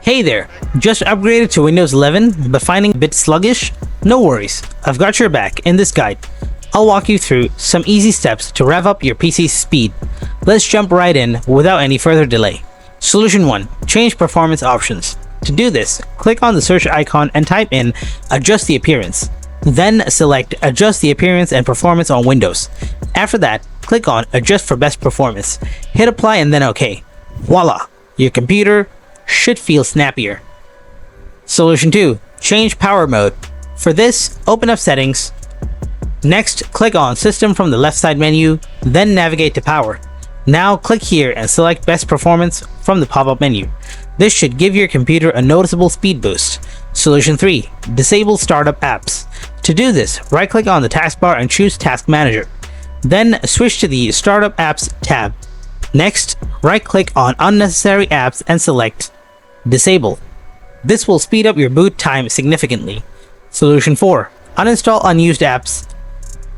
Hey there, just upgraded to Windows 11 but finding a bit sluggish? No worries, I've got your back in this guide. I'll walk you through some easy steps to rev up your PC's speed. Let's jump right in without any further delay. Solution 1. Change performance options. To do this, click on the search icon and type in Adjust the Appearance. Then select Adjust the Appearance and Performance on Windows. After that, click on Adjust for Best Performance. Hit Apply and then OK. Voila! Your computer should feel snappier. Solution 2. Change power mode. For this, open up Settings. Next, click on System from the left side menu, then navigate to Power. Now click here and select Best Performance from the pop-up menu. This should give your computer a noticeable speed boost. Solution 3. Disable Startup Apps. To do this, right-click on the taskbar and choose Task Manager. Then switch to the Startup Apps tab. Next, right-click on Unnecessary Apps and select Disable. This will speed up your boot time significantly. Solution 4. Uninstall unused apps.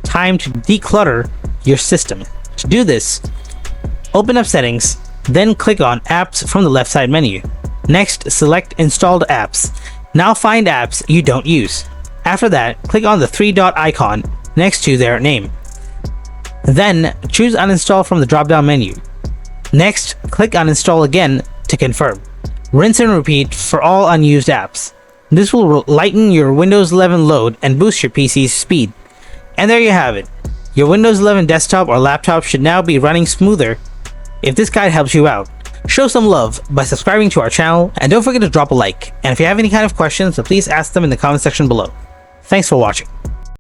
Time to declutter your system. To do this, open up Settings, then click on Apps from the left side menu. Next, select Installed Apps. Now find apps you don't use. After that, click on the three-dot icon next to their name. Then, choose Uninstall from the drop-down menu. Next, click Uninstall again to confirm. Rinse and repeat for all unused apps. This will lighten your Windows 11 load and boost your PC's speed. And there you have it. Your Windows 11 desktop or laptop should now be running smoother. If this guide helps you out, show some love by subscribing to our channel, and don't forget to drop a like. And if you have any kind of questions, please ask them in the comment section below. Thanks for watching.